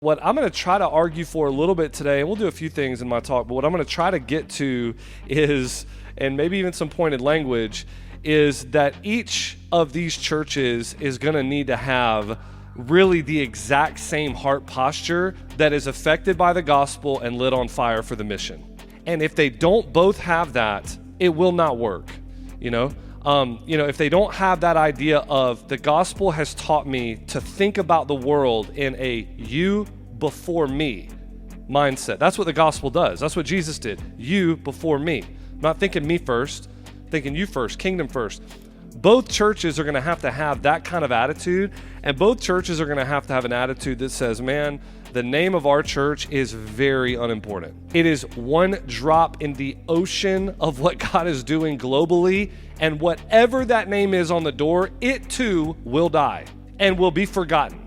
What I'm going to try to argue for a little bit today, and we'll do a few things in my talk, but what I'm going to try to get to is, and maybe even some pointed language, is that each of these churches is going to need to have really the exact same heart posture that is affected by the gospel and lit on fire for the mission. And if they don't both have that, it will not work, if they don't have that idea of the gospel has taught me to think about the world in a you before me mindset. That's what the gospel does. That's what Jesus did. You before me. I'm not thinking me first, thinking you first, kingdom first. Both churches are going to have that kind of attitude, and both churches are going to have an attitude that says, man, the name of our church is very unimportant. It is one drop in the ocean of what God is doing globally, and whatever that name is on the door, it too will die and will be forgotten.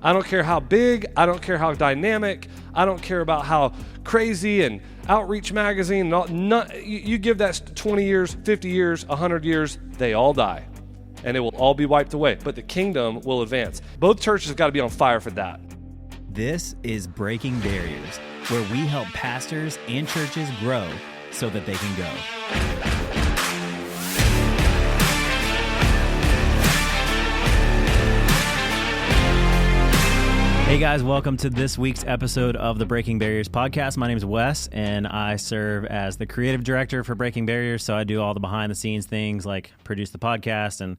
I don't care how big, I don't care how dynamic, I don't care about how crazy and Outreach Magazine, you give that 20 years, 50 years, 100 years, they all die and it will all be wiped away, but the kingdom will advance. Both churches have got to be on fire for that. This is Breaking Barriers, where we help pastors and churches grow so that they can go. Hey guys, welcome to this week's episode of the Breaking Barriers podcast. My name is Wes, and I serve as the creative director for Breaking Barriers, so I do all the behind-the-scenes things like produce the podcast and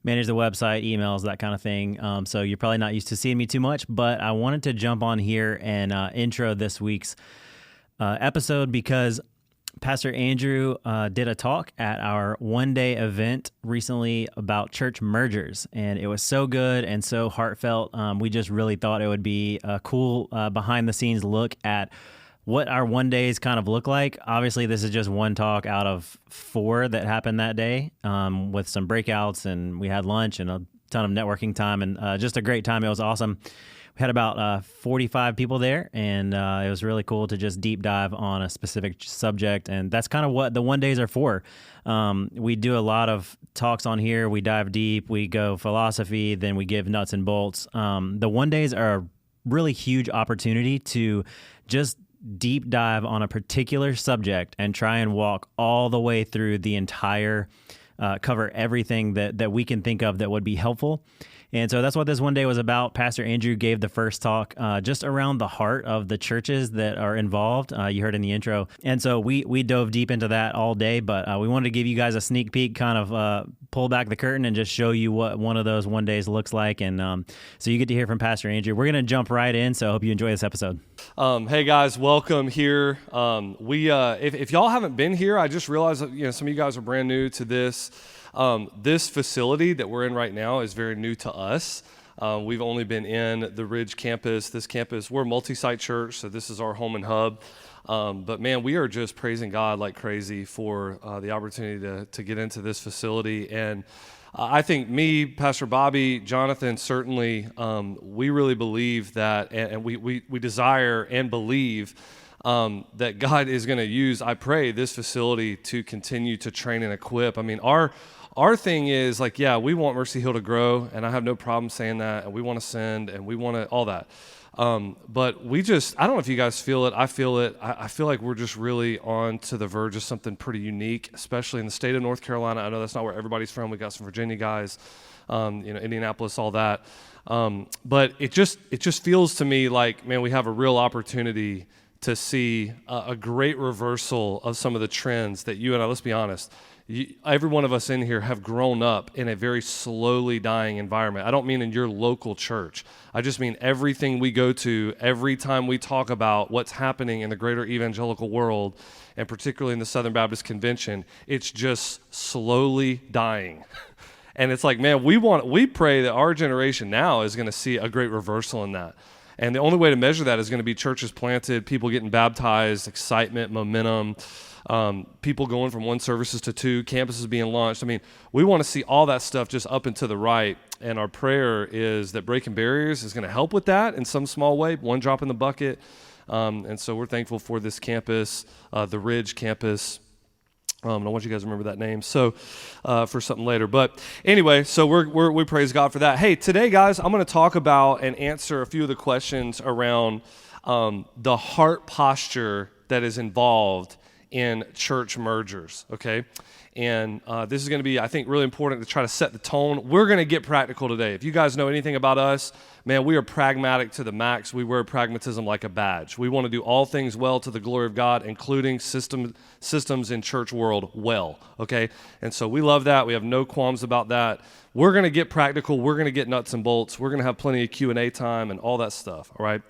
manage the website, emails, that kind of thing. So you're probably not used to seeing me too much, but I wanted to jump on here and intro this week's episode because Pastor Andrew did a talk at our one-day event recently about church mergers, and it was so good and so heartfelt. We just really thought it would be a cool behind-the-scenes look at what our one-days kind of look like. Obviously, this is just one talk out of 4 that happened that day with some breakouts, and we had lunch and a ton of networking time, and just a great time. It was awesome. We had about 45 people there, and it was really cool to just deep dive on a specific subject, and that's kind of what the one days are for. We do a lot of talks on here. We dive deep. We go philosophy, then we give nuts and bolts. The one days are a really huge opportunity to just deep dive on a particular subject and try and walk all the way through the entire, cover everything that we can think of that would be helpful. And so that's what this one day was about. Pastor Andrew gave the first talk just around the heart of the churches that are involved. You heard in the intro. And so we dove deep into that all day, but we wanted to give you guys a sneak peek, kind of pull back the curtain and just show you what one of those one days looks like. And so you get to hear from Pastor Andrew. We're going to jump right in, so I hope you enjoy this episode. Hey guys, welcome here. If y'all haven't been here, I just realized that some of you guys are brand new to this. This facility that we're in right now is very new to us. We've only been in the Ridge campus. This campus, we're a multi-site church, so this is our home and hub. But man, we are just praising God like crazy for the opportunity to get into this facility. And I think me, Pastor Bobby, Jonathan, certainly, we really believe that, and we desire and believe that God is going to use, I pray, this facility to continue to train and equip. I mean, our thing is like, yeah, we want Mercy Hill to grow, and I have no problem saying that, and we want to send, and we want to, all that. But I don't know if you guys feel it. I feel it. I feel like we're just really on to the verge of something pretty unique, especially in the state of North Carolina. I know that's not where everybody's from. We got some Virginia guys, Indianapolis, all that. But it just feels to me like, man, we have a real opportunity to see a great reversal of some of the trends that you and I, let's be honest, every one of us in here have grown up in a very slowly dying environment. I don't mean in your local church. I just mean everything we go to, every time we talk about what's happening in the greater evangelical world, and particularly in the Southern Baptist Convention, it's just slowly dying. And it's like, man, we pray that our generation now is going to see a great reversal in that. And the only way to measure that is going to be churches planted, people getting baptized, excitement, momentum, people going from 1 services to 2, campuses being launched. I mean, we want to see all that stuff just up and to the right. And our prayer is that Breaking Barriers is going to help with that in some small way, one drop in the bucket. And so we're thankful for this campus, the Ridge campus. And I want you guys to remember that name so for something later. But anyway, so we praise God for that. Hey, today, guys, I'm going to talk about and answer a few of the questions around the heart posture that is involved in church mergers, okay? And this is going to be, I think, really important to try to set the tone. We're going to get practical today. If you guys know anything about us, man, we are pragmatic to the max. We wear pragmatism like a badge. We want to do all things well to the glory of God, including systems in church world well, okay? And so we love that. We have no qualms about that. We're going to get practical. We're going to get nuts and bolts. We're going to have plenty of Q&A time and all that stuff, all right?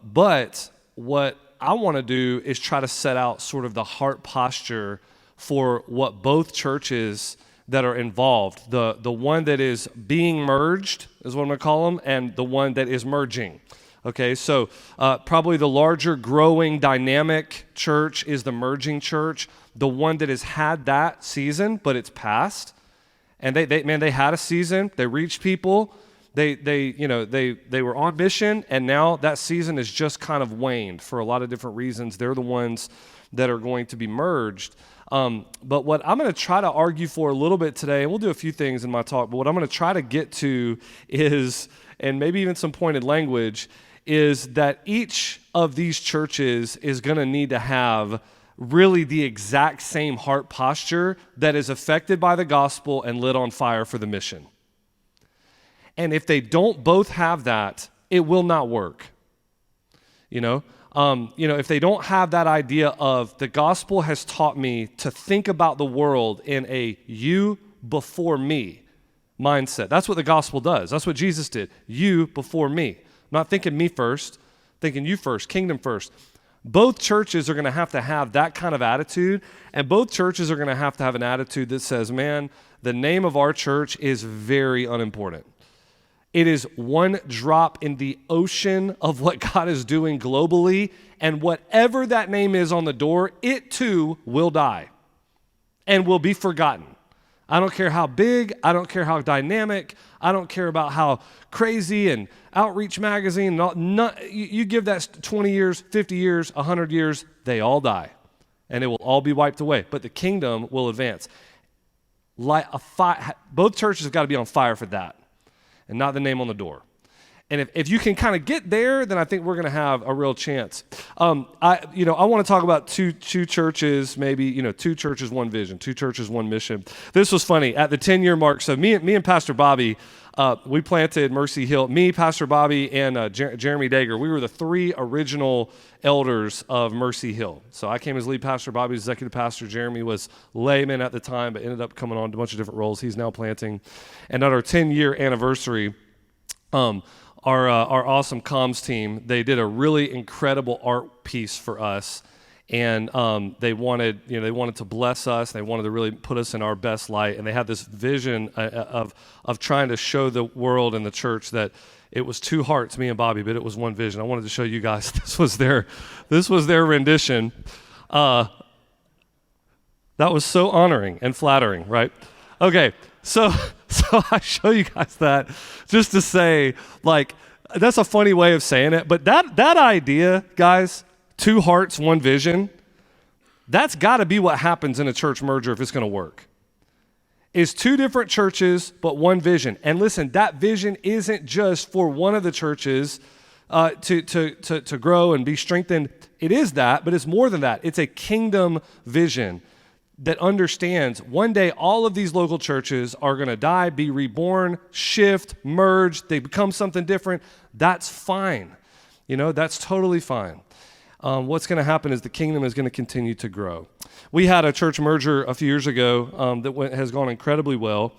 But what I want to do is try to set out sort of the heart posture for what both churches that are involved, the one that is being merged is what I'm going to call them, and the one that is merging. Okay, so probably the larger, growing, dynamic church is the merging church, the one that has had that season, but it's past. And they had a season, they reached people, they were on mission, and now that season has just kind of waned for a lot of different reasons. They're the ones that are going to be merged. But what I'm going to try to argue for a little bit today, and we'll do a few things in my talk, but what I'm going to try to get to is, and maybe even some pointed language, is that each of these churches is going to need to have really the exact same heart posture that is affected by the gospel and lit on fire for the mission. And if they don't both have that, it will not work. If they don't have that idea of the gospel has taught me to think about the world in a you before me mindset. That's what the gospel does. That's what Jesus did. You before me. Not thinking me first, thinking you first, kingdom first. Both churches are going to have that kind of attitude, and both churches are going to have an attitude that says, man, the name of our church is very unimportant. It is one drop in the ocean of what God is doing globally, and whatever that name is on the door, it too will die and will be forgotten. I don't care how big, I don't care how dynamic, I don't care about how crazy and Outreach Magazine, you give that 20 years, 50 years, 100 years, they all die, and it will all be wiped away, but the kingdom will advance. Both churches have got to be on fire for that, and not the name on the door. And if you can kind of get there, then I think we're going to have a real chance. I want to talk about two churches, maybe, two churches, one vision, two churches, one mission. This was funny. At the 10-year mark, so me and Pastor Bobby, we planted Mercy Hill. Me, Pastor Bobby, and Jeremy Dager, we were the three original elders of Mercy Hill. So I came as lead pastor, Bobby was executive pastor, Jeremy was layman at the time, but ended up coming on to a bunch of different roles. He's now planting. And at our 10-year anniversary, our awesome comms team, they did a really incredible art piece for us, and they wanted to bless us. They wanted to really put us in our best light, and they had this vision of trying to show the world and the church that it was two hearts, me and Bobby, but it was one vision. I wanted to show you guys this was their rendition. That was so honoring and flattering, right? Okay. So I show you guys that just to say, like, that's a funny way of saying it, but that idea, guys, two hearts, one vision, that's got to be what happens in a church merger if it's going to work. Is two different churches, but one vision. And listen, that vision isn't just for one of the churches to grow and be strengthened. It is that, but it's more than that. It's a kingdom vision that understands one day all of these local churches are going to die, be reborn, shift, merge, they become something different. That's fine. That's totally fine. What's going to happen is the kingdom is going to continue to grow. We had a church merger a few years ago that has gone incredibly well.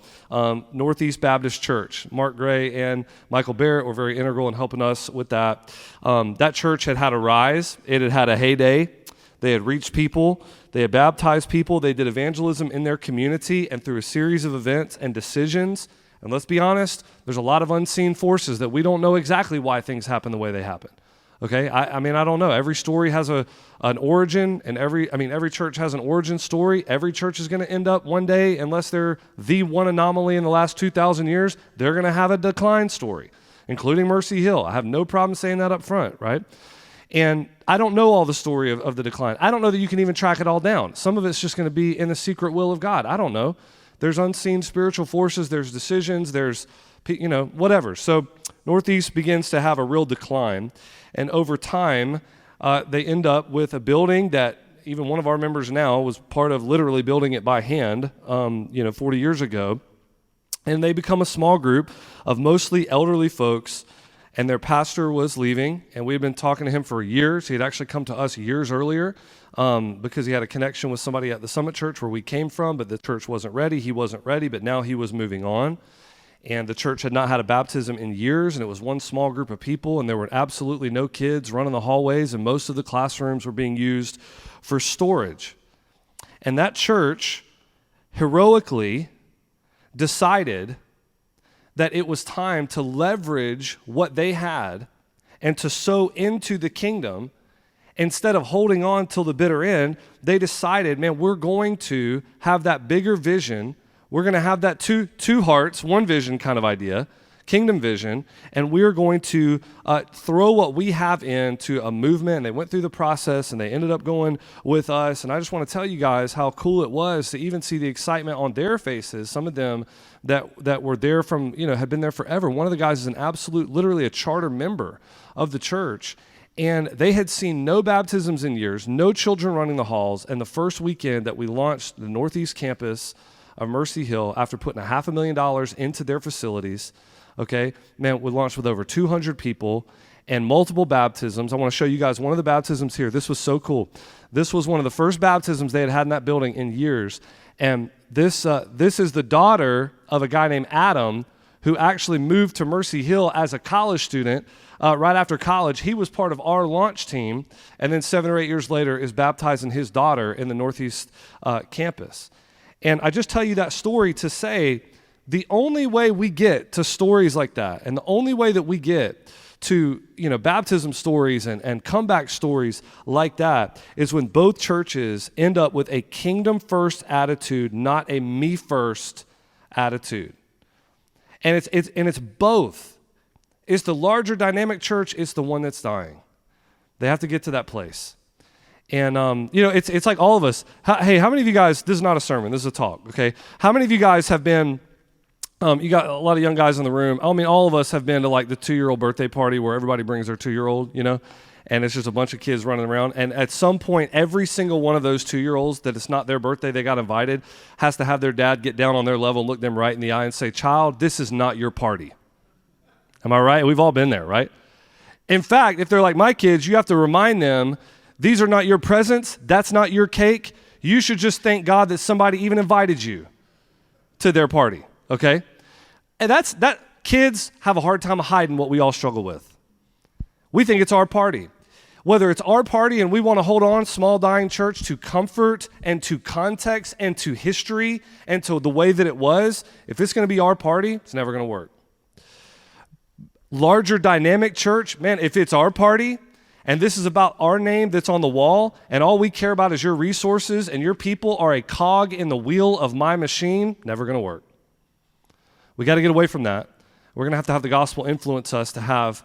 Northeast Baptist Church. Mark Gray and Michael Barrett were very integral in helping us with that. That church had a rise. It had a heyday. They had reached people. They had baptized people. They did evangelism in their community and through a series of events and decisions. And let's be honest, there's a lot of unseen forces that we don't know exactly why things happen the way they happen. Okay, I don't know. Every story has an origin, and every church has an origin story. Every church is going to end up one day, unless they're the one anomaly in the last 2,000 years, they're going to have a decline story, including Mercy Hill. I have no problem saying that up front, right? And I don't know all the story of the decline. I don't know that you can even track it all down. Some of it's just going to be in the secret will of God. I don't know. There's unseen spiritual forces, there's decisions, there's, whatever. So Northeast begins to have a real decline. And over time, they end up with a building that even one of our members now was part of literally building it by hand, 40 years ago. And they become a small group of mostly elderly folks, and their pastor was leaving, and we had been talking to him for years. He had actually come to us years earlier because he had a connection with somebody at the Summit Church where we came from, but the church wasn't ready. He wasn't ready, but now he was moving on. And the church had not had a baptism in years, and it was one small group of people, and there were absolutely no kids running the hallways, and most of the classrooms were being used for storage. And that church heroically decided that it was time to leverage what they had and to sow into the kingdom. Instead of holding on till the bitter end, they decided, man, we're going to have that bigger vision. We're going to have that two hearts, one vision kind of idea, kingdom vision, and we're going to throw what we have into a movement. And they went through the process, and they ended up going with us. And I just want to tell you guys how cool it was to even see the excitement on their faces. Some of them that were there from, had been there forever. One of the guys is literally a charter member of the church. And they had seen no baptisms in years, no children running the halls. And the first weekend that we launched the Northeast campus of Mercy Hill, after putting $500,000 into their facilities, okay, man, we launched with over 200 people and multiple baptisms. I want to show you guys one of the baptisms here. This was so cool. This was one of the first baptisms they had in that building in years. And this is the daughter of a guy named Adam, who actually moved to Mercy Hill as a college student. Right after college, he was part of our launch team, and then 7 or 8 years later is baptizing his daughter in the Northeast campus. And I just tell you that story to say the only way we get to stories like that, and the only way that we get to baptism stories and comeback stories like that, is when both churches end up with a kingdom first attitude, not a me first attitude. And it's both. It's the larger dynamic church, it's the one that's dying. They have to get to that place. And, it's like all of us. Hey, how many of you guys, this is not a sermon, this is a talk, okay? How many of you guys have been, you got a lot of young guys in the room. I mean, all of us have been to like the 2-year-old birthday party where everybody brings their 2-year-old, and it's just a bunch of kids running around. And at some point, every single one of those 2-year-olds that it's not their birthday, they got invited, has to have their dad get down on their level and look them right in the eye and say, child, this is not your party. Am I right? We've all been there, right? In fact, if they're like my kids, you have to remind them, these are not your presents. That's not your cake. You should just thank God that somebody even invited you to their party, okay? And that kids have a hard time hiding what we all struggle with. We think it's our party. Whether it's our party and we want to hold on, small dying church, to comfort and to context and to history and to the way that it was, if it's going to be our party, it's never going to work. Larger dynamic church, man, if it's our party, and this is about our name that's on the wall, and all we care about is your resources, and your people are a cog in the wheel of my machine, never going to work. We got to get away from that. We're going to have the gospel influence us to have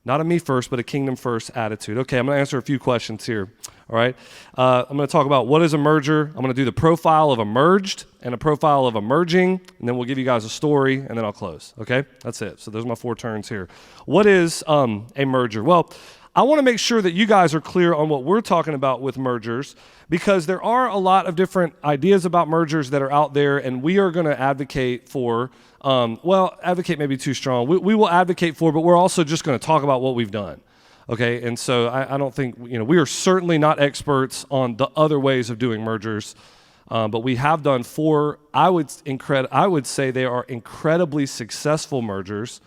not a me first, but a kingdom first attitude. Okay, I'm going to answer a few questions here, all right? I'm going to talk about what is a merger. I'm going to do the profile of a merged and a profile of emerging, and then we'll give you guys a story, and then I'll close, okay? That's it. So those are my 4 turns here. What is a merger? Well, I want to make sure that you guys are clear on what we're talking about with mergers, because there are a lot of different ideas about mergers that are out there, and we are going to advocate for, advocate may be too strong. We will advocate for, but we're also just going to talk about what we've done, okay? And so I don't think, we are certainly not experts on the other ways of doing mergers, but we have done 4, I would say they are incredibly successful mergers.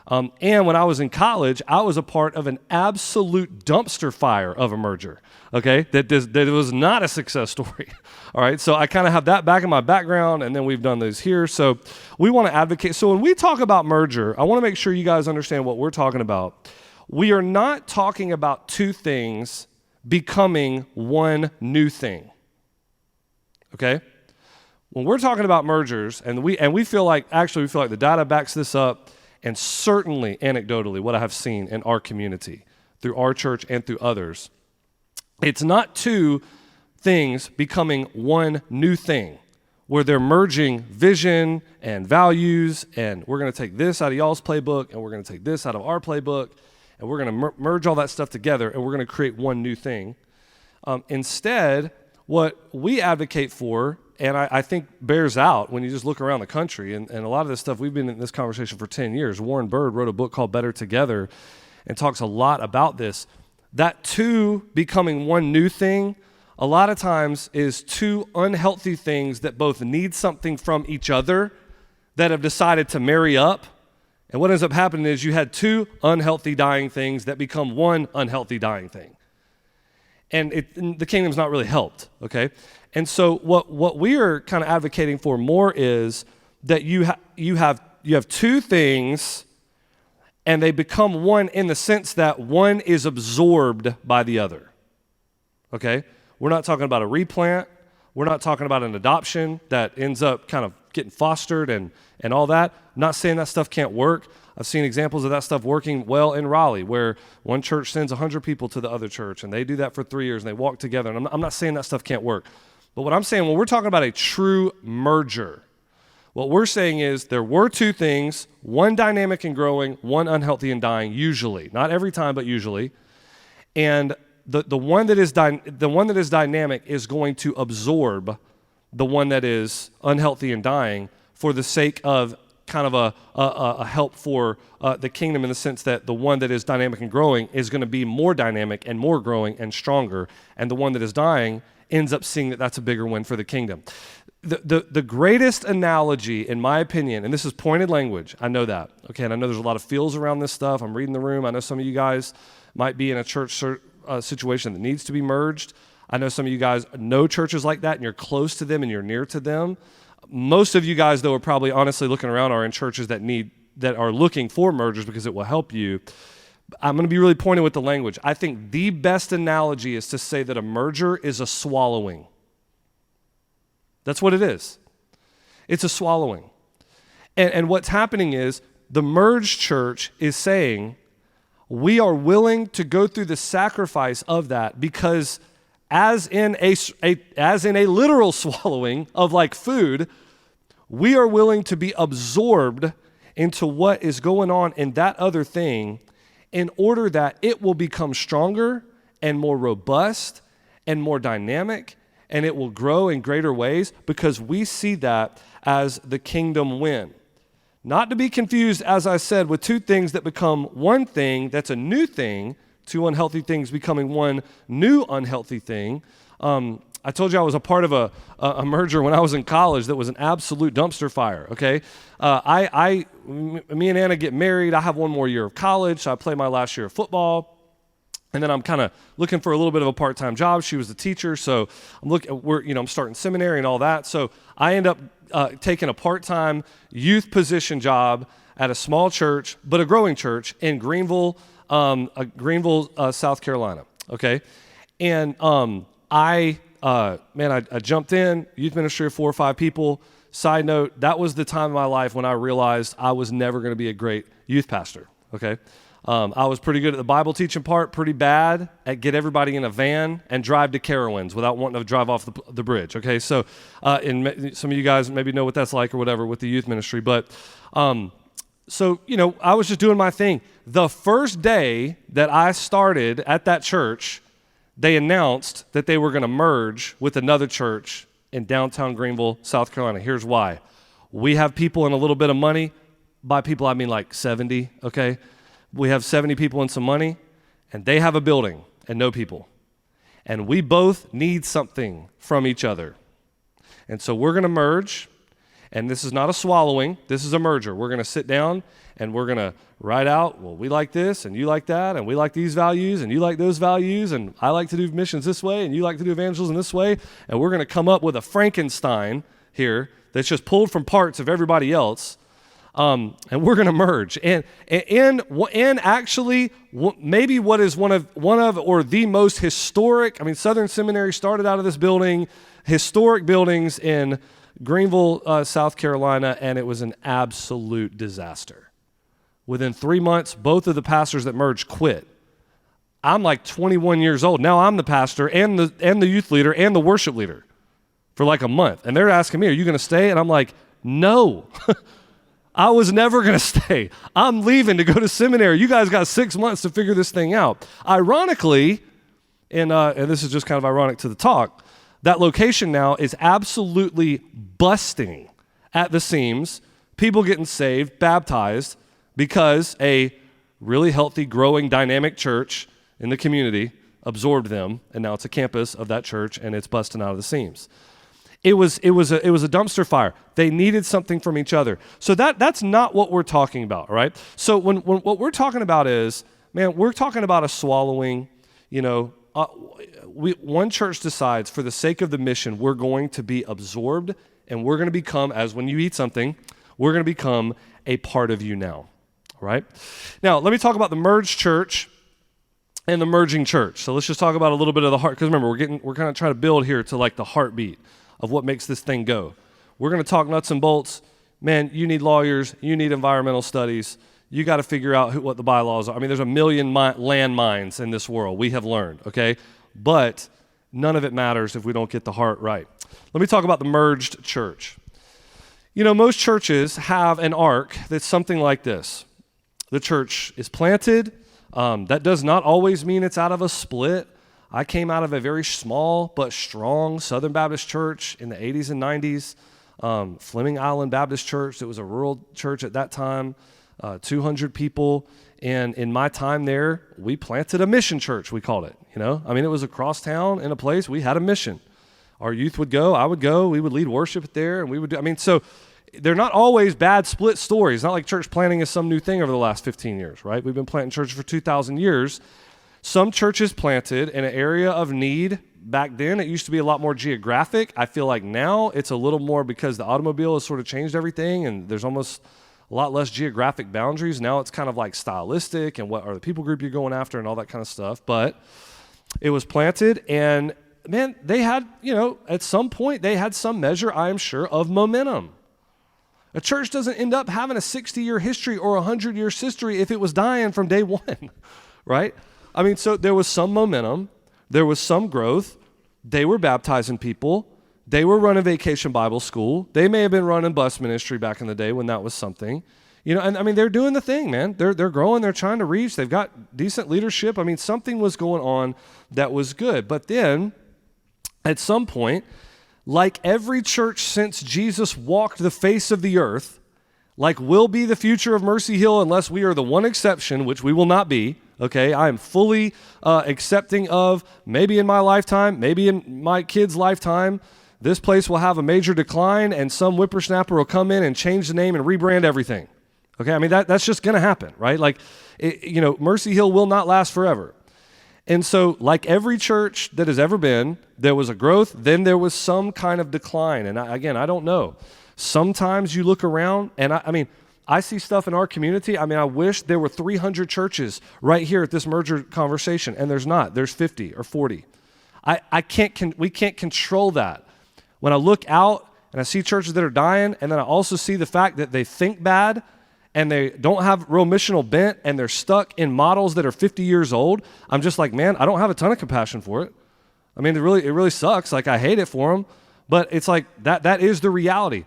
And when I was in college, I was a part of an absolute dumpster fire of a merger, okay, that was not a success story, all right? So I kind of have that back in my background, and then we've done those here. So we want to advocate. So when we talk about merger, I want to make sure you guys understand what we're talking about. We are not talking about 2 things becoming one new thing, okay? When we're talking about mergers, and we feel like the data backs this up, and certainly anecdotally what I have seen in our community through our church and through others. It's not two things becoming one new thing, where they're merging vision and values, and we're going to take this out of y'all's playbook, and we're going to take this out of our playbook, and we're going to merge all that stuff together, and we're going to create one new thing. Instead, what we advocate for, and I think bears out when you just look around the country, and a lot of this stuff, we've been in this conversation for 10 years. Warren Bird wrote a book called Better Together and talks a lot about this. That two becoming one new thing, a lot of times is two unhealthy things that both need something from each other that have decided to marry up. And what ends up happening is you had two unhealthy dying things that become one unhealthy dying thing. And the kingdom's not really helped, okay? And so what we are kind of advocating for more is that you have two things, and they become one in the sense that one is absorbed by the other, okay? We're not talking about a replant. We're not talking about an adoption that ends up kind of getting fostered and all that. I'm not saying that stuff can't work. I've seen examples of that stuff working well in Raleigh, where one church sends 100 people to the other church, and they do that for 3 years, and they walk together. And I'm not saying that stuff can't work. But what I'm saying, when we're talking about a true merger, what we're saying is there were two things, one dynamic and growing, one unhealthy and dying, usually. Not every time, but usually. And the one that is dynamic is going to absorb the one that is unhealthy and dying for the sake of kind of a help for the kingdom, in the sense that the one that is dynamic and growing is going to be more dynamic and more growing and stronger, and the one that is dying ends up seeing that that's a bigger win for the kingdom. The greatest analogy, in my opinion, and this is pointed language, I know that, okay, and I know there's a lot of feels around this stuff. I'm reading the room. I know some of you guys might be in a church situation that needs to be merged. I know some of you guys know churches like that, and you're close to them and you're near to them. Most of you guys, though, are probably honestly looking around are in churches that are looking for mergers because it will help you. I'm going to be really pointed with the language. I think the best analogy is to say that a merger is a swallowing. That's what it is. It's a swallowing. And what's happening is the merged church is saying, we are willing to go through the sacrifice of that, because as in a literal swallowing of like food, we are willing to be absorbed into what is going on in that other thing in order that it will become stronger and more robust and more dynamic, and it will grow in greater ways, because we see that as the kingdom win. Not to be confused, as I said, with two things that become one thing that's a new thing, two unhealthy things becoming one new unhealthy thing. I told you I was a part of a merger when I was in college that was an absolute dumpster fire, okay? Me and Anna get married. I have one more year of college, so I play my last year of football. And then I'm kind of looking for a little bit of a part-time job. She was a teacher, so I'm starting seminary and all that. So I end up taking a part-time youth position job at a small church, but a growing church in Greenville, South Carolina. Okay, and I jumped in youth ministry of 4 or 5 people. Side note: that was the time of my life when I realized I was never going to be a great youth pastor. Okay. I was pretty good at the Bible teaching part, pretty bad at get everybody in a van and drive to Carowinds without wanting to drive off the bridge, okay? So and some of you guys maybe know what that's like or whatever with the youth ministry. But I was just doing my thing. The first day that I started at that church, they announced that they were going to merge with another church in downtown Greenville, South Carolina. Here's why. We have people and a little bit of money. By people, I mean like 70, okay? We have 70 people and some money, and they have a building and no people. And we both need something from each other. And so we're going to merge, and this is not a swallowing. This is a merger. We're going to sit down, and we're going to write out, well, we like this, and you like that, and we like these values, and you like those values, and I like to do missions this way, and you like to do evangelism this way, and we're going to come up with a Frankenstein here that's just pulled from parts of everybody else. And we're going to merge, and actually, maybe what is one of or the most historic. I mean, Southern Seminary started out of this building, historic buildings in Greenville, South Carolina, and it was an absolute disaster. Within 3 months, both of the pastors that merged quit. I'm like 21 years old. Now I'm the pastor and the youth leader and the worship leader for like a month. And they're asking me, are you going to stay? And I'm like, no, I was never going to stay. I'm leaving to go to seminary. You guys got 6 months to figure this thing out. Ironically, and this is just kind of ironic to the talk, that location now is absolutely busting at the seams, people getting saved, baptized, because a really healthy, growing, dynamic church in the community absorbed them, and now it's a campus of that church, and it's busting out of the seams. It was a dumpster fire. They needed something from each other. So that's not what we're talking about, right? So when what we're talking about is, man, we're talking about a swallowing, one church decides for the sake of the mission, we're going to be absorbed, and we're going to become, as when you eat something, we're going to become a part of you now, right? Now, let me talk about the merged church and the merging church. So let's just talk about a little bit of the heart, because remember, we're kind of trying to build here to like the heartbeat of what makes this thing go. We're going to talk nuts and bolts. Man, you need lawyers, you need environmental studies, you got to figure out what the bylaws are. I mean, there's a million landmines in this world, we have learned, okay? But none of it matters if we don't get the heart right. Let me talk about the merged church. Most churches have an arc that's something like this. The church is planted. That does not always mean it's out of a split. I came out of a very small but strong Southern Baptist church in the 80s and 90s, Fleming Island Baptist Church. It was a rural church at that time, 200 people. And in my time there, we planted a mission church, we called it. It was across town in a place we had a mission. Our youth would go, I would go, we would lead worship there, and we would do, so they're not always bad split stories. Not like church planting is some new thing over the last 15 years, right? We've been planting churches for 2,000 years. Some churches planted in an area of need. Back then, it used to be a lot more geographic. I feel like now it's a little more because the automobile has sort of changed everything, and there's almost a lot less geographic boundaries. Now it's kind of like stylistic and what are the people group you're going after and all that kind of stuff. But it was planted, and man, they had, at some point, they had some measure, I am sure, of momentum. A church doesn't end up having a 60-year history or a 100-year history if it was dying from day one, right? So there was some momentum, there was some growth, they were baptizing people, they were running Vacation Bible School, they may have been running bus ministry back in the day when that was something, they're doing the thing, man. They're growing, they're trying to reach, they've got decent leadership. Something was going on that was good. But then, at some point, like every church since Jesus walked the face of the earth, like will be the future of Mercy Hill unless we are the one exception, which we will not be, okay? I am fully accepting of maybe in my lifetime, maybe in my kid's lifetime, this place will have a major decline and some whippersnapper will come in and change the name and rebrand everything, okay? That's just going to happen, right? Mercy Hill will not last forever. And so, like every church that has ever been, there was a growth, then there was some kind of decline. And I don't know. Sometimes you look around, and I see stuff in our community. I wish there were 300 churches right here at this merger conversation, and there's not. There's 50 or 40. We can't control that. When I look out and I see churches that are dying, and then I also see the fact that they think bad, and they don't have real missional bent, and they're stuck in models that are 50 years old, I'm just like, man, I don't have a ton of compassion for it. It really sucks. I hate it for them, but it's like that is the reality.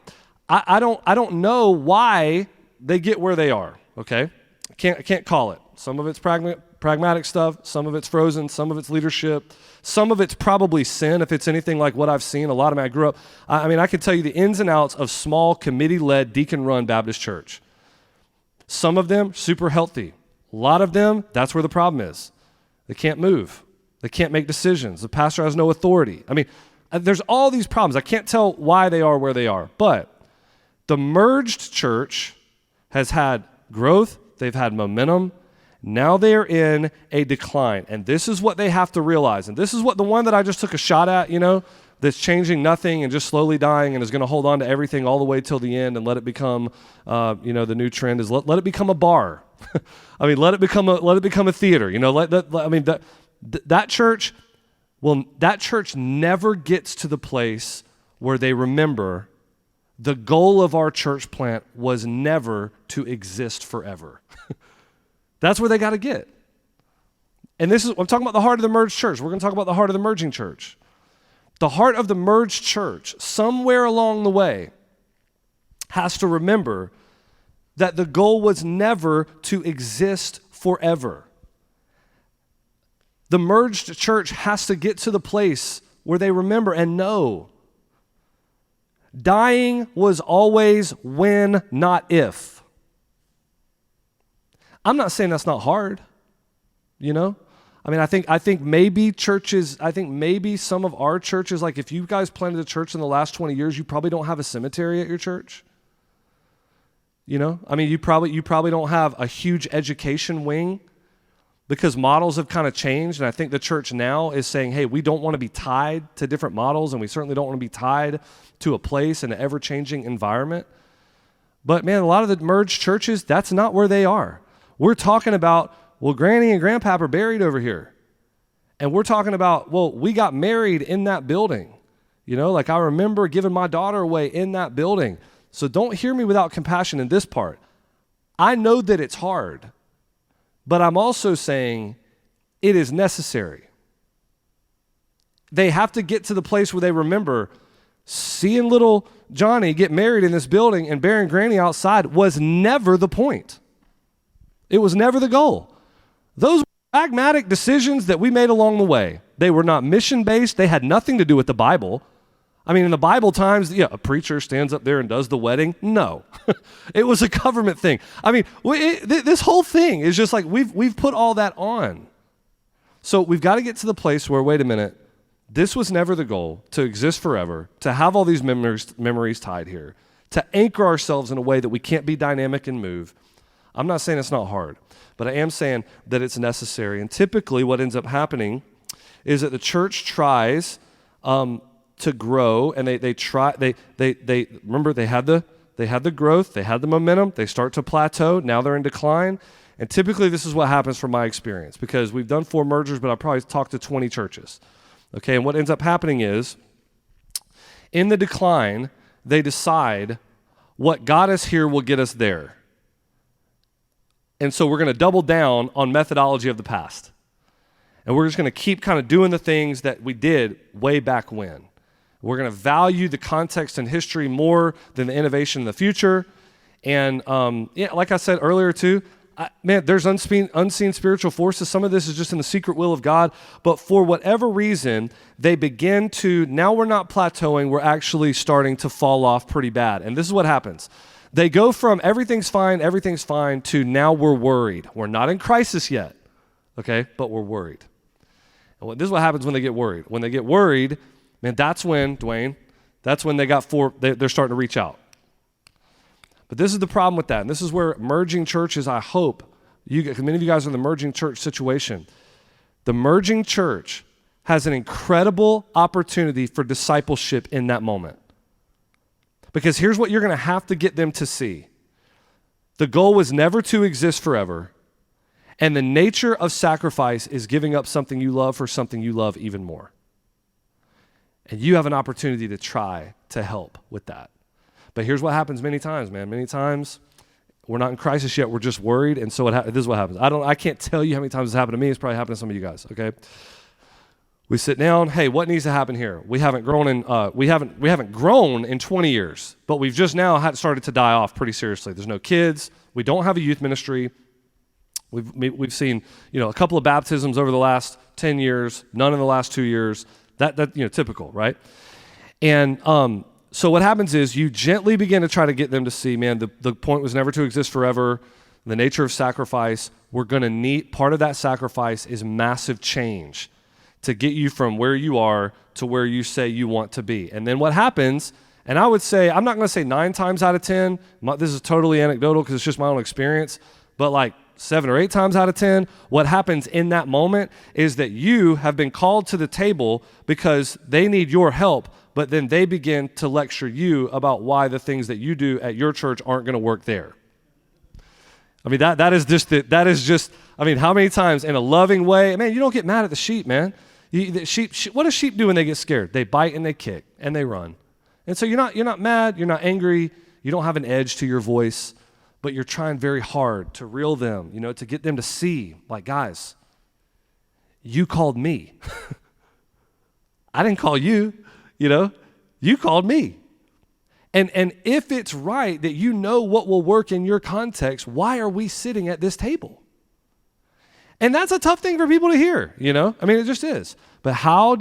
I don't know why they get where they are, okay? I can't call it. Some of it's pragmatic stuff, some of it's frozen, some of it's leadership, some of it's probably sin if it's anything like what I've seen. A lot of them, I grew up, I could tell you the ins and outs of small committee-led, deacon-run Baptist church. Some of them, super healthy. A lot of them, that's where the problem is. They can't move. They can't make decisions. The pastor has no authority. There's all these problems. I can't tell why they are where they are. But the merged church has had growth. They've had momentum. Now they are in a decline. And this is what they have to realize. And this is what the one that I just took a shot at, that's changing nothing and just slowly dying and is going to hold on to everything all the way till the end and let it become, the new trend is let it become a bar. Let it become a theater. That church never gets to the place where they remember the goal of our church plant was never to exist forever. That's where they got to get. And I'm talking about the heart of the merged church. We're going to talk about the heart of the merging church. The heart of the merged church, somewhere along the way, has to remember that the goal was never to exist forever. The merged church has to get to the place where they remember and know dying was always when, not if. I'm not saying that's not hard, you know? I mean, I think maybe some of our churches, like if you guys planted a church in the last 20 years, you probably don't have a cemetery at your church. You know? I mean, you probably don't have a huge education wing because models have kind of changed, and I think the church now is saying, hey, we don't want to be tied to different models, and we certainly don't want to be tied to a place in an ever-changing environment. But man, a lot of the merged churches, that's not where they are. We're talking about, well, Granny and Grandpap are buried over here. And we're talking about, well, we got married in that building. You know, like I remember giving my daughter away in that building. So don't hear me without compassion in this part. I know that it's hard, but I'm also saying it is necessary. They have to get to the place where they remember seeing little Johnny get married in this building and burying Granny outside was never the point. It was never the goal. Those were pragmatic decisions that we made along the way. They were not mission-based. They had nothing to do with the Bible. I mean, in the Bible times, yeah, a preacher stands up there and does the wedding. No, it was a government thing. I mean, this whole thing is just like we've put all that on. So we've got to get to the place where, wait a minute, this was never the goal, to exist forever, to have all these memories tied here, to anchor ourselves in a way that we can't be dynamic and move. I'm not saying it's not hard, but I am saying that it's necessary. And typically what ends up happening is that the church tries to grow, and they remember they had the growth, they had the momentum, they start to plateau, now they're in decline. And typically this is what happens from my experience, because we've done 4 mergers, but I've probably talked to 20 churches. Okay, and what ends up happening is, in the decline, they decide what got us here will get us there. And so we're going to double down on methodology of the past. And we're just going to keep kind of doing the things that we did way back when. We're going to value the context and history more than the innovation in the future. And like I said earlier too, there's unseen spiritual forces. Some of this is just in the secret will of God. But for whatever reason, they begin to, now we're not plateauing, we're actually starting to fall off pretty bad. And this is what happens. They go from everything's fine, to now we're worried. We're not in crisis yet, okay, but we're worried. And this is what happens when they get worried. When they get worried, man, that's when, Dwayne, they're starting to reach out. But this is the problem with that, and this is where merging churches, I hope, many of you guys are in the merging church situation. The merging church has an incredible opportunity for discipleship in that moment. Because here's what you're going to have to get them to see. The goal was never to exist forever, and the nature of sacrifice is giving up something you love for something you love even more. And you have an opportunity to try to help with that. But here's what happens many times, man. Many times, we're not in crisis yet. We're just worried, and so this is what happens. I can't tell you how many times it's happened to me. It's probably happened to some of you guys, okay? We sit down. Hey, what needs to happen here? We haven't grown in 20 years, but we've just now started to die off pretty seriously. There's no kids. We don't have a youth ministry. We've seen a couple of baptisms over the last 10 years, none in the last 2 years. That typical, right? And so what happens is you gently begin to try to get them to see, man, the point was never to exist forever. The nature of sacrifice, we're going to need, part of that sacrifice is massive change to get you from where you are to where you say you want to be. And then what happens, and I would say, I'm not going to say 9 times out of 10, this is totally anecdotal because it's just my own experience, but like 7 or 8 times out of 10, what happens in that moment is that you have been called to the table because they need your help, but then they begin to lecture you about why the things that you do at your church aren't going to work there. I mean, that is just, I mean, how many times in a loving way, man, you don't get mad at the sheep, man. What do sheep do when they get scared? They bite and they kick and they run. And so you're not mad, you're not angry, you don't have an edge to your voice, but you're trying very hard to reel them, to get them to see, like, guys, You called me. I didn't call you, you called me. And if it's right that you know what will work in your context, why are we sitting at this table? And that's a tough thing for people to hear, it just is. But how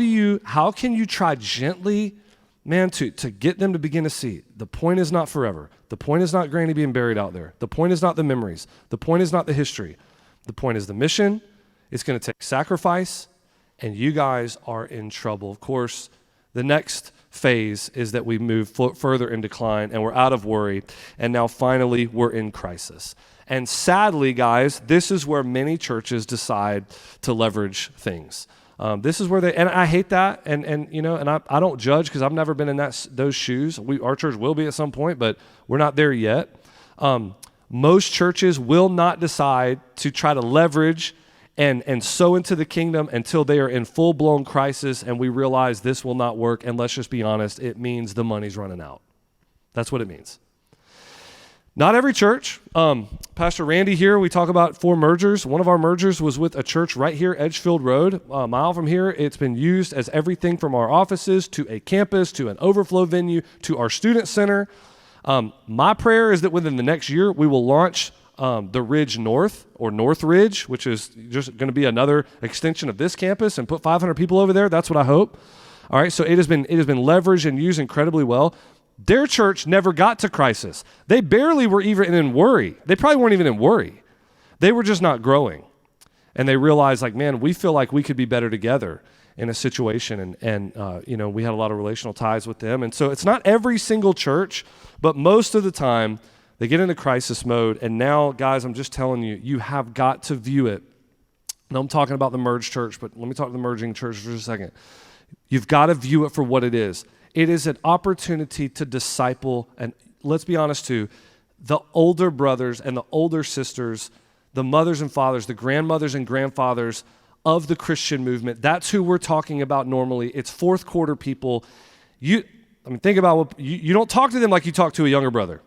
can you try gently, man, to get them to begin to see the point is not forever. The point is not Granny being buried out there. The point is not the memories. The point is not the history. The point is the mission. It's going to take sacrifice, and you guys are in trouble. Of course, the next phase is that we move further in decline, and we're out of worry, and now finally we're in crisis. And sadly, guys, this is where many churches decide to leverage things. This is where and I hate that, and I don't judge because I've never been in those shoes. Our church will be at some point, but we're not there yet. Most churches will not decide to try to leverage and sow into the kingdom until they are in full-blown crisis and we realize this will not work. And let's just be honest, it means the money's running out. That's what it means. Not every church. Pastor Randy here, we talk about 4 mergers. One of our mergers was with a church right here, Edgefield Road, a mile from here. It's been used as everything from our offices to a campus to an overflow venue to our student center. My prayer is that within the next year, we will launch the Ridge North, or North Ridge, which is just going to be another extension of this campus, and put 500 people over there. That's what I hope. All right, so it has been leveraged and used incredibly well. Their church never got to crisis. They barely were even in worry. They probably weren't even in worry. They were just not growing. And they realized, man, we feel like we could be better together in a situation. And we had a lot of relational ties with them. And so it's not every single church, but most of the time they get into crisis mode. And now, guys, I'm just telling you, you have got to view it. Now I'm talking about the merged church, but let me talk to the merging church for just a second. You've got to view it for what it is. It is an opportunity to disciple, and let's be honest too, the older brothers and the older sisters, the mothers and fathers, the grandmothers and grandfathers of the Christian movement. That's who we're talking about normally. It's fourth quarter people. Think about you don't talk to them like you talk to a younger brother.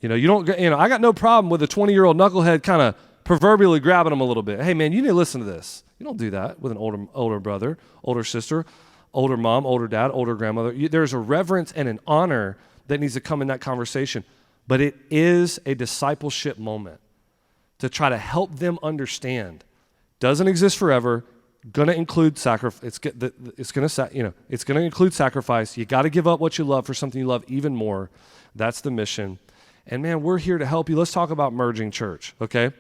I got no problem with a 20-year-old knucklehead kind of proverbially grabbing them a little bit. Hey man, you need to listen to this. You don't do that with an older brother, older sister, older mom, older dad, older grandmother. There's a reverence and an honor that needs to come in that conversation. But it is a discipleship moment to try to help them understand. Doesn't exist forever. Going to include sacrifice. It's going to include sacrifice. You got to give up what you love for something you love even more. That's the mission. And man, we're here to help you. Let's talk about merging church, okay?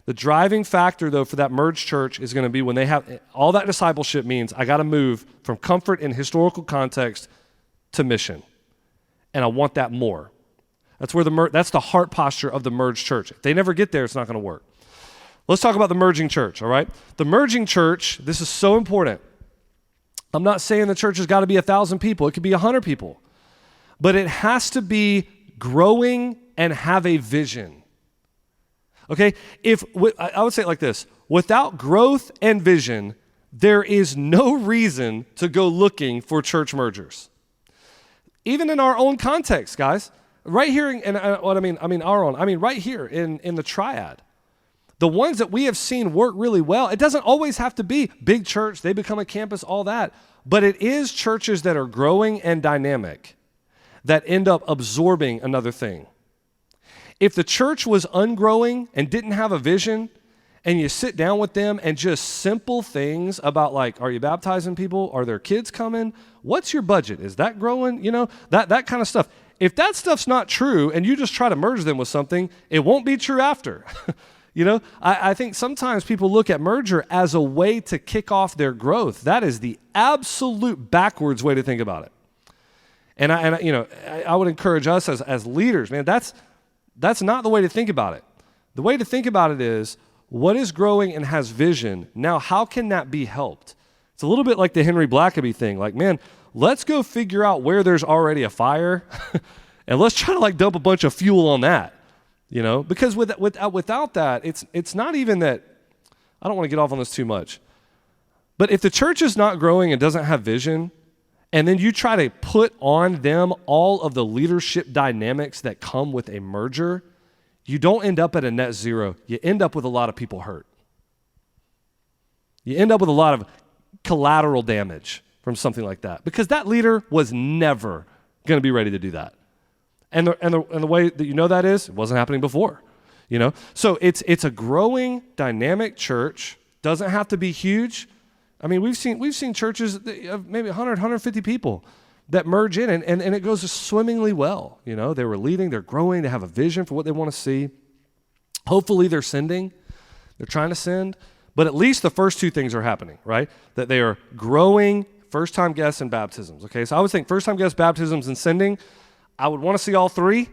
The driving factor, though, for that merged church is going to be when they have all that discipleship means I got to move from comfort in historical context to mission. And I want that more. That's where that's the heart posture of the merged church. If they never get there, it's not going to work. Let's talk about the merging church, all right? The merging church, this is so important. I'm not saying the church has got to be 1,000 people. It could be 100 people. But it has to be growing and have a vision. Okay, I would say it like this: without growth and vision, there is no reason to go looking for church mergers. Even in our own context, guys, right here, right here in the triad, the ones that we have seen work really well, it doesn't always have to be big church, they become a campus, all that, but it is churches that are growing and dynamic that end up absorbing another thing. If the church was ungrowing and didn't have a vision, and you sit down with them and just simple things about are you baptizing people? Are there kids coming? What's your budget? Is that growing? That kind of stuff. If that stuff's not true and you just try to merge them with something, it won't be true after. I think sometimes people look at merger as a way to kick off their growth. That is the absolute backwards way to think about it. And I would encourage us as leaders, man, that's not the way to think about it. The way to think about it is, what is growing and has vision? Now, how can that be helped? It's a little bit like the Henry Blackaby thing. Man, let's go figure out where there's already a fire, and let's try to dump a bunch of fuel on that. Because without that, it's not even that. I don't want to get off on this too much. But if the church is not growing and doesn't have vision, and then you try to put on them all of the leadership dynamics that come with a merger, you don't end up at a net zero. You end up with a lot of people hurt. You end up with a lot of collateral damage from something like that because that leader was never going to be ready to do that. And the way that you know that is, it wasn't happening before, you know? So it's a growing, dynamic church. Doesn't have to be huge. I mean, we've seen churches of maybe 100, 150 people that merge in, and it goes swimmingly well. You know, they were leading, they're growing, they have a vision for what they want to see. Hopefully they're sending, they're trying to send, but at least the first two things are happening, right? That they are growing, first-time guests and baptisms, okay? So I would think first-time guests, baptisms, and sending, I would want to see all three,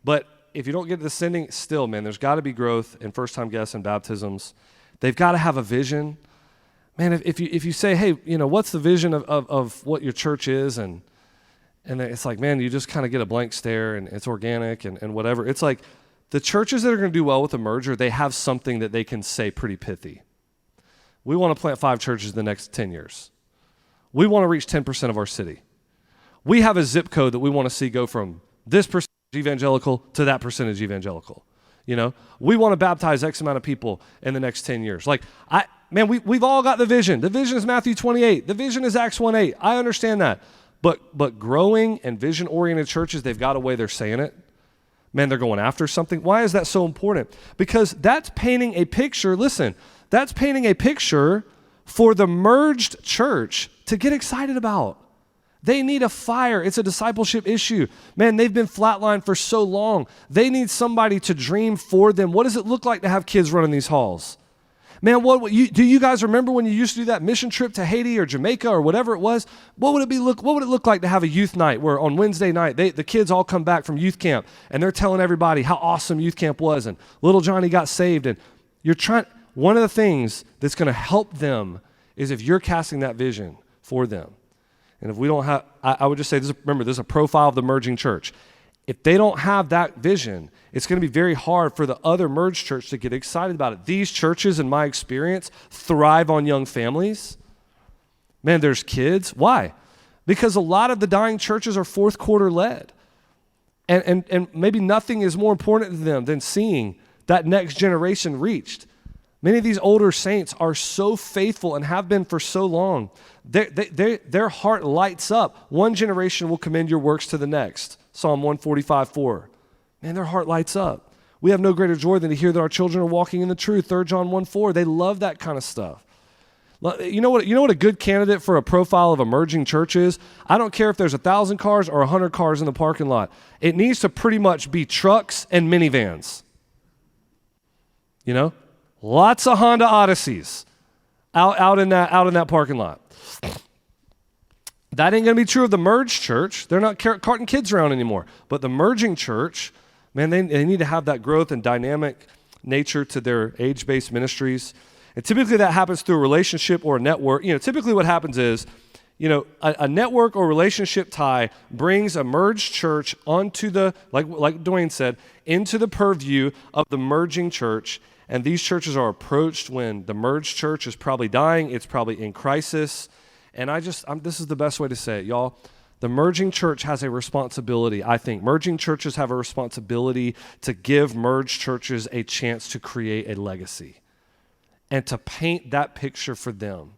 but if you don't get to the sending, still, man, there's got to be growth in first-time guests and baptisms. They've got to have a vision. Man, if you say, hey, you know, what's the vision of what your church is, and it's like, man, you just kind of get a blank stare, and it's organic and whatever. It's like the churches that are going to do well with the merger, they have something that they can say pretty pithy. We want to plant 5 churches in the next 10 years. We want to reach 10% of our city. We have a zip code that we want to see go from this percentage evangelical to that percentage evangelical. You know, we want to baptize X amount of people in the next 10 years. Like, we've all got the vision. The vision is Matthew 28. The vision is Acts 1:8. I understand that. But growing and vision-oriented churches, they've got a way they're saying it. Man, they're going after something. Why is that so important? Because that's painting a picture. Listen, that's painting a picture for the merged church to get excited about. They need a fire. It's a discipleship issue. Man, they've been flatlined for so long. They need somebody to dream for them. What does it look like to have kids running these halls? Man, do you guys remember when you used to do that mission trip to Haiti or Jamaica or whatever it was? What would it look like to have a youth night where on Wednesday night the kids all come back from youth camp and they're telling everybody how awesome youth camp was and little Johnny got saved, and one of the things that's going to help them is if you're casting that vision for them. And if we don't have, I would just say, remember, this is a profile of the merging church. If they don't have that vision, it's going to be very hard for the other merged church to get excited about it. These churches, in my experience, thrive on young families. Man, there's kids. Why? Because a lot of the dying churches are fourth quarter led. And maybe nothing is more important to them than seeing that next generation reached. Many of these older saints are so faithful and have been for so long. Their heart lights up. One generation will commend your works to the next. Psalm 145:4. Man, their heart lights up. We have no greater joy than to hear that our children are walking in the truth. 3 John 1:4. They love that kind of stuff. You know what a good candidate for a profile of emerging church is? I don't care if there's 1,000 cars or 100 cars in the parking lot. It needs to pretty much be trucks and minivans. You know? Lots of Honda Odysseys out in that parking lot. That ain't going to be true of the merged church. They're not carting kids around anymore. But the merging church, man, they need to have that growth and dynamic nature to their age-based ministries. And typically that happens through a relationship or a network. You know, typically what happens is, you know, a network or relationship tie brings a merged church onto the, like Dwayne said, into the purview of the merging church. And these churches are approached when the merged church is probably dying. It's probably in crisis. And this is the best way to say it, y'all. The merging church has a responsibility, I think. Merging churches have a responsibility to give merged churches a chance to create a legacy and to paint that picture for them.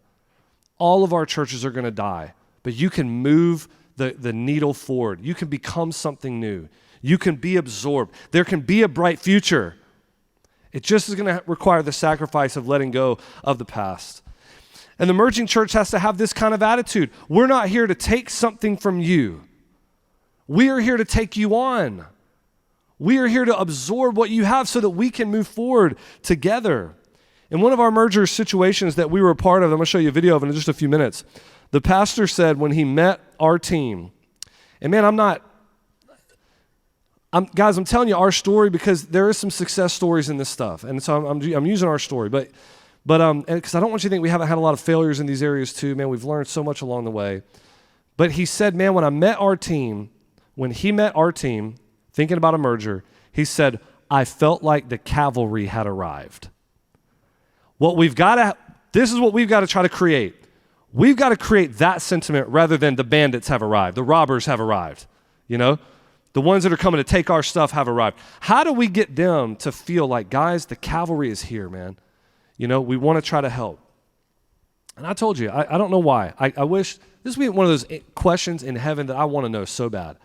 All of our churches are going to die, but you can move the needle forward. You can become something new. You can be absorbed. There can be a bright future. It just is going to require the sacrifice of letting go of the past. And the merging church has to have this kind of attitude. We're not here to take something from you. We are here to take you on. We are here to absorb what you have so that we can move forward together. In one of our merger situations that we were a part of, I'm going to show you a video of it in just a few minutes, the pastor said when he met our team, and man, guys, I'm telling you our story because there is some success stories in this stuff. And so I'm using our story, but because I don't want you to think we haven't had a lot of failures in these areas too. Man, we've learned so much along the way. But he said, man, when he met our team, thinking about a merger, he said, I felt like the cavalry had arrived. This is what we've got to try to create. We've got to create that sentiment rather than the bandits have arrived, the robbers have arrived, you know? The ones that are coming to take our stuff have arrived. How do we get them to feel like, guys, the cavalry is here, man? You know, we want to try to help. And I told you, I don't know why. I wish, this would be one of those questions in heaven that I want to know so bad.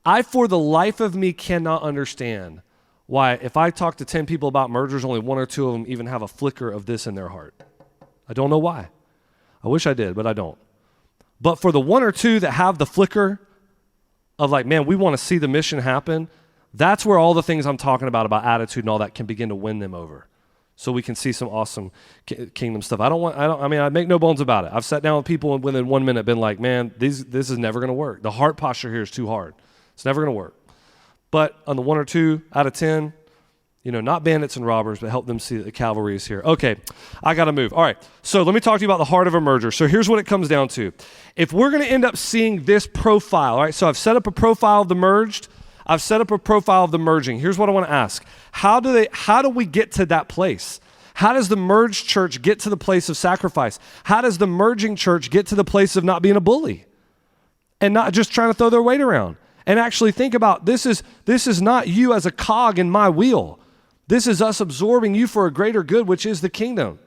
I, for the life of me, cannot understand why if I talk to 10 people about mergers, only one or two of them even have a flicker of this in their heart. I don't know why. I wish I did, but I don't. But for the one or two that have the flicker of like, man, we want to see the mission happen, that's where all the things I'm talking about attitude and all that can begin to win them over. So we can see some awesome kingdom stuff. I make no bones about it. I've sat down with people and within 1 minute been like, man, this is never going to work. The heart posture here is too hard. It's never going to work. But on the 1 or 2 out of 10, not bandits and robbers, but help them see that the cavalry is here. Okay, I got to move. All right, so let me talk to you about the heart of a merger. So here's what it comes down to. If we're going to end up seeing this profile, all right, so I've set up a profile of the merged. I've set up a profile of the merging. Here's what I want to ask. How do we get to that place? How does the merged church get to the place of sacrifice? How does the merging church get to the place of not being a bully and not just trying to throw their weight around? And actually think about, this is not you as a cog in my wheel. This is us absorbing you for a greater good, which is the kingdom.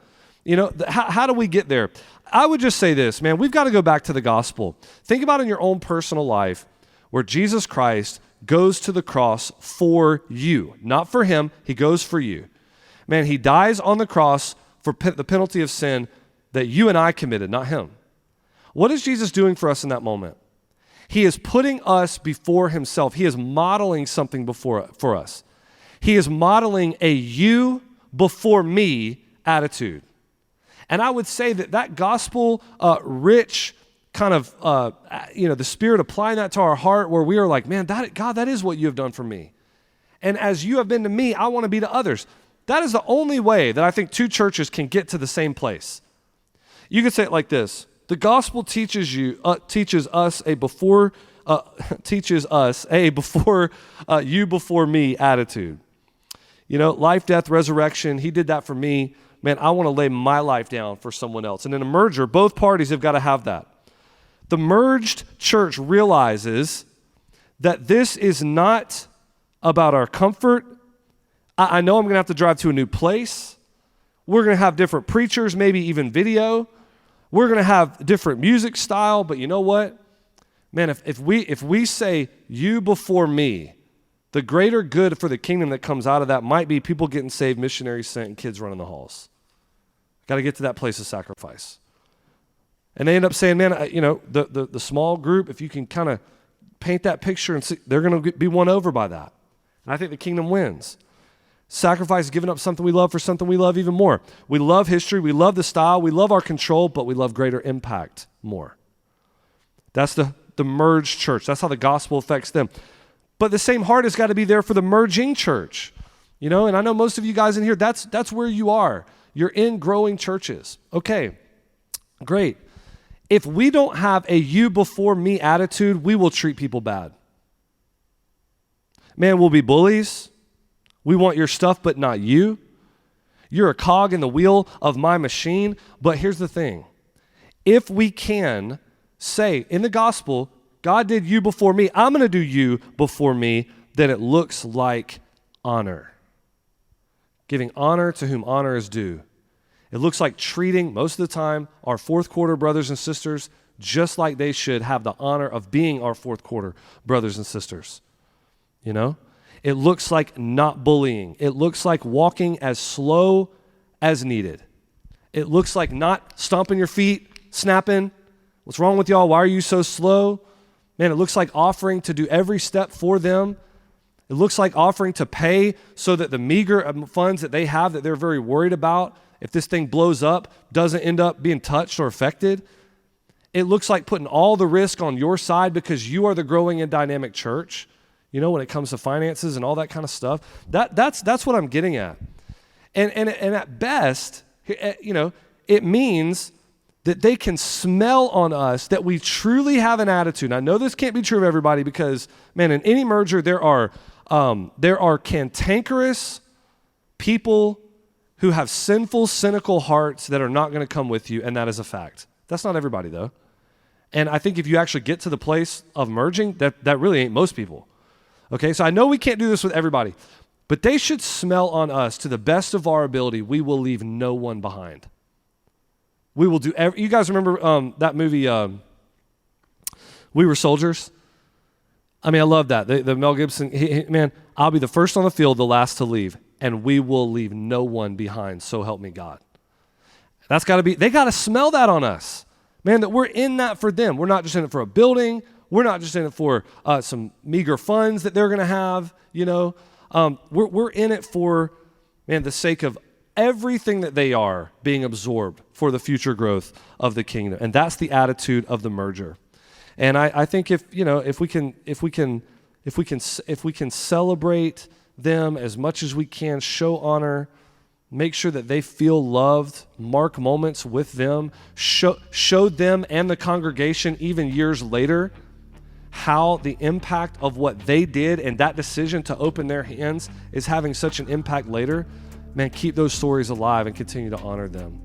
How do we get there? I would just say this, man, we've got to go back to the gospel. Think about in your own personal life where Jesus Christ goes to the cross for you, not for him, he goes for you. Man, he dies on the cross for the penalty of sin that you and I committed, not him. What is Jesus doing for us in that moment? He is putting us before himself. He is modeling something for us. He is modeling a you before me attitude. And I would say that gospel rich kind of, the Spirit applying that to our heart where we are like, man, God, that is what you have done for me. And as you have been to me, I want to be to others. That is the only way that I think two churches can get to the same place. You could say it like this. The gospel teaches us a before you before me attitude. Life, death, resurrection, he did that for me. Man, I want to lay my life down for someone else. And in a merger, both parties have got to have that. The merged church realizes that this is not about our comfort. I know I'm going to have to drive to a new place. We're going to have different preachers, maybe even video. We're going to have different music style, but you know what? Man, if we say you before me, the greater good for the kingdom that comes out of that might be people getting saved, missionaries sent, and kids running the halls. Got to get to that place of sacrifice. And they end up saying, man, the small group, if you can kind of paint that picture and see, they're going to be won over by that. And I think the kingdom wins. Sacrifice is giving up something we love for something we love even more. We love history, we love the style, we love our control, but we love greater impact more. That's the merged church. That's how the gospel affects them. But the same heart has got to be there for the merging church. And I know most of you guys in here, that's where you are. You're in growing churches. Okay, great. If we don't have a you before me attitude, we will treat people bad. Man, we'll be bullies. We want your stuff, but not you. You're a cog in the wheel of my machine. But here's the thing. If we can say in the gospel, God did you before me, I'm going to do you before me, then it looks like honor. Giving honor to whom honor is due. It looks like treating, most of the time, our fourth quarter brothers and sisters just like they should have the honor of being our fourth quarter brothers and sisters. It looks like not bullying. It looks like walking as slow as needed. It looks like not stomping your feet, snapping. What's wrong with y'all? Why are you so slow? Man, it looks like offering to do every step for them. It looks like offering to pay so that the meager funds that they have that they're very worried about, if this thing blows up, doesn't end up being touched or affected. It looks like putting all the risk on your side because you are the growing and dynamic church. When it comes to finances and all that kind of stuff. That's what I'm getting at. And at best, it means that they can smell on us that we truly have an attitude. And I know this can't be true of everybody because, man, in any merger there are cantankerous people who have sinful, cynical hearts that are not going to come with you, and that is a fact. That's not everybody, though. And I think if you actually get to the place of merging, that really ain't most people. Okay, so I know we can't do this with everybody, but they should smell on us to the best of our ability. We will leave no one behind. We will do you guys remember that movie, We Were Soldiers? I mean, I love that. The Mel Gibson, man, I'll be the first on the field, the last to leave, and we will leave no one behind, so help me God. That's got to be, they got to smell that on us. Man, that we're in that for them. We're not just in it for a building. We're not just in it for some meager funds that they're going to have, you know. We're in it for, man, the sake of everything that they are being absorbed for the future growth of the kingdom. And that's the attitude of the merger. And I think if we can celebrate them as much as we can, show honor, make sure that they feel loved, mark moments with them, show them and the congregation even years later how the impact of what they did and that decision to open their hands is having such an impact later, man, keep those stories alive and continue to honor them.